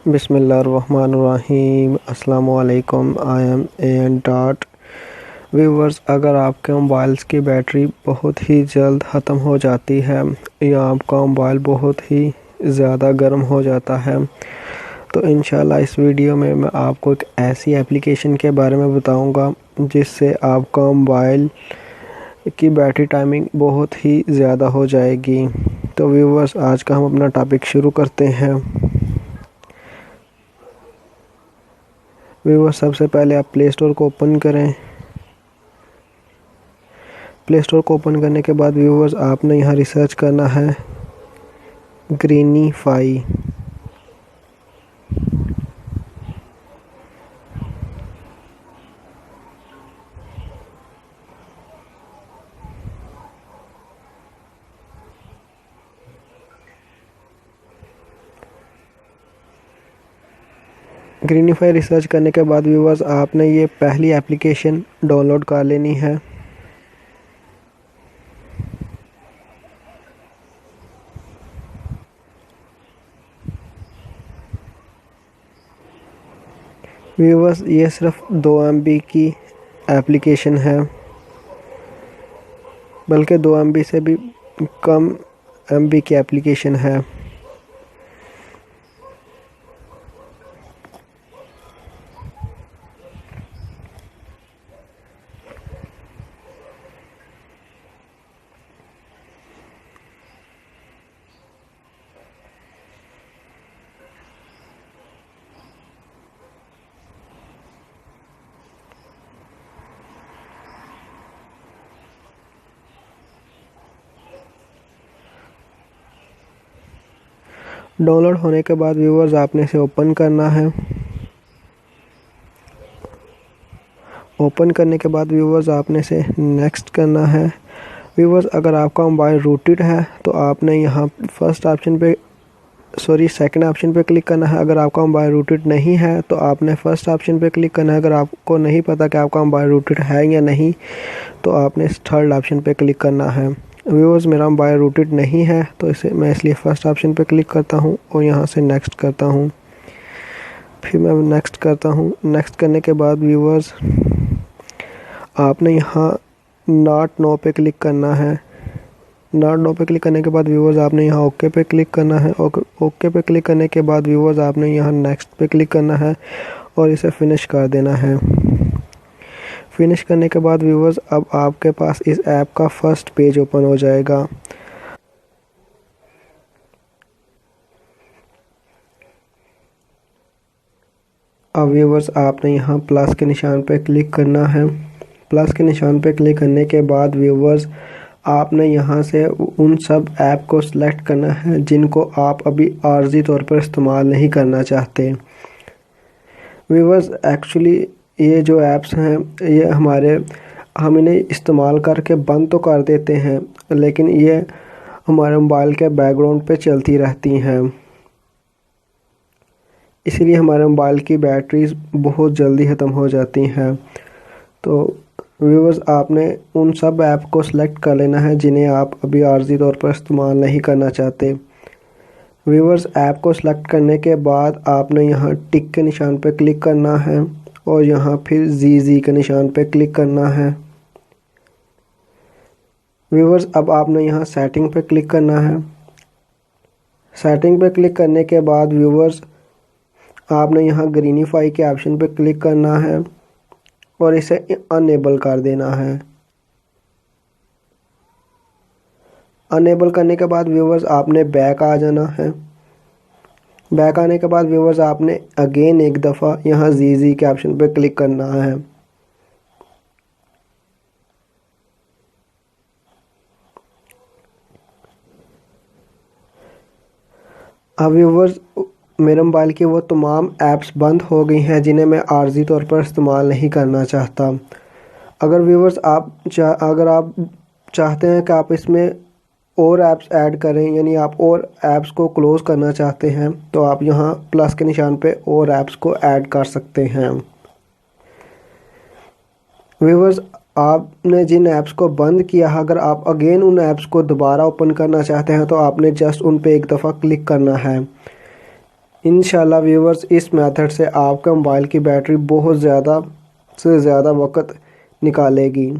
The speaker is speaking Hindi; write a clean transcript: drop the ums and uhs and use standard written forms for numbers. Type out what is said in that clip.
बिस्मिल्लाहिर्रहमानिर्रहीम। अस्सलामुअलैकुम। I am N dot. Viewers, अगर आपके मोबाइल्स की बैटरी बहुत ही जल्द ख़त्म हो जाती है या आपका मोबाइल बहुत ही ज़्यादा गर्म हो जाता है तो इंशाल्लाह इस वीडियो में मैं आपको एक ऐसी एप्लीकेशन के बारे में बताऊंगा जिससे आपका मोबाइल की बैटरी टाइमिंग बहुत ही ज़्यादा हो जाएगी। तो व्यूवर्स, आज का हम अपना टॉपिक शुरू करते हैं। व्यूवर्स, सबसे पहले आप प्ले स्टोर को ओपन करें। प्ले स्टोर को ओपन करने के बाद व्यूवर्स आपने यहाँ रिसर्च करना है ग्रीनीफाई। ग्रीनीफाई रिसर्च करने के बाद व्यूवर्स आपने ये पहली एप्लीकेशन डाउनलोड कर लेनी है। व्यूवर्स, ये सिर्फ 2 MB की एप्लीकेशन है, बल्कि 2 MB से भी कम MB की एप्लीकेशन है। डाउनलोड होने के बाद व्यूवर्स आपने इसे ओपन करना है। ओपन करने के बाद व्यूवर्स आपने इसे नेक्स्ट करना है। व्यूवर्स, अगर आपका मोबाइल रूटेड है तो आपने यहाँ सेकंड ऑप्शन पे क्लिक करना है। अगर आपका मोबाइल रूटेड नहीं है तो आपने फर्स्ट ऑप्शन पे क्लिक करना है। अगर आपको नहीं पता कि आपका मोबाइल रूटेड है या नहीं तो आपने थर्ड ऑप्शन पे क्लिक करना है। व्यूअर्स, मेरा मोबाइल रूटेड नहीं है तो मैं इसलिए फर्स्ट ऑप्शन पे क्लिक करता हूँ और यहाँ से नेक्स्ट करता हूँ। फिर मैं नेक्स्ट करता हूँ। नेक्स्ट करने के बाद व्यूअर्स आपने यहाँ नॉट नो पे क्लिक करना है। नॉट नो पे क्लिक करने के बाद व्यूअर्स आपने यहाँ ओके पे क्लिक करना है। ओके पे क्लिक करने के बाद व्यूअर्स आपने यहाँ नेक्स्ट पे क्लिक करना है और इसे फिनिश कर देना है। फिनिश करने के बाद व्यूअर्स अब आपके पास इस ऐप का फर्स्ट पेज ओपन हो जाएगा। अब व्यूअर्स आपने यहाँ प्लस के निशान पे क्लिक करना है। प्लस के निशान पे क्लिक करने के बाद व्यूअर्स आपने यहाँ से उन सब ऐप को सिलेक्ट करना है जिनको आप अभी आर्जी तौर पर इस्तेमाल नहीं करना चाहते। व्यूअर्स, एक्चुअली ये जो ऐप्स हैं ये हम इन्हें इस्तेमाल करके बंद तो कर देते हैं, लेकिन ये हमारे मोबाइल के बैकग्राउंड पे चलती रहती हैं। इसीलिए हमारे मोबाइल की बैटरीज बहुत जल्दी ख़त्म हो जाती हैं। तो व्यूअर्स आपने उन सब ऐप को सिलेक्ट कर लेना है जिन्हें आप अभी आर्जी तौर पर इस्तेमाल नहीं करना चाहते। व्यूअर्स, ऐप को सिलेक्ट करने के बाद आपने यहाँ टिक के निशान पर क्लिक करना है और यहाँ फिर जी के निशान पे क्लिक करना है। व्यूअर्स, अब आपने यहाँ सेटिंग पे क्लिक करना है। सेटिंग पे क्लिक करने के बाद व्यूअर्स आपने यहाँ ग्रीनीफाई के ऑप्शन पे क्लिक करना है और इसे अनेबल कर देना है। अनेबल करने के बाद व्यूअर्स आपने बैक आ जाना है। बैक आने के बाद व्यूअर्स आपने अगेन एक दफ़ा यहाँ जी के ऑप्शन पे क्लिक करना है। अब व्यूअर्स मेरे मोबाइल की वो तमाम ऐप्स बंद हो गई हैं जिन्हें मैं आर्जी तौर पर इस्तेमाल नहीं करना चाहता। अगर व्यूअर्स अगर आप चाहते हैं कि आप इसमें और ऐप्स ऐड करें, यानी आप और ऐप्स को क्लोज़ करना चाहते हैं, तो आप यहाँ प्लस के निशान पे और ऐप्स को ऐड कर सकते हैं। व्यूअर्स, आपने जिन ऐप्स को बंद किया है, अगर आप अगेन उन ऐप्स को दोबारा ओपन करना चाहते हैं तो आपने जस्ट उन पे एक दफ़ा क्लिक करना है। इंशाल्लाह व्यूवर्स, इस मेथड से आपका मोबाइल की बैटरी बहुत ज़्यादा से ज़्यादा वक्त निकालेगी।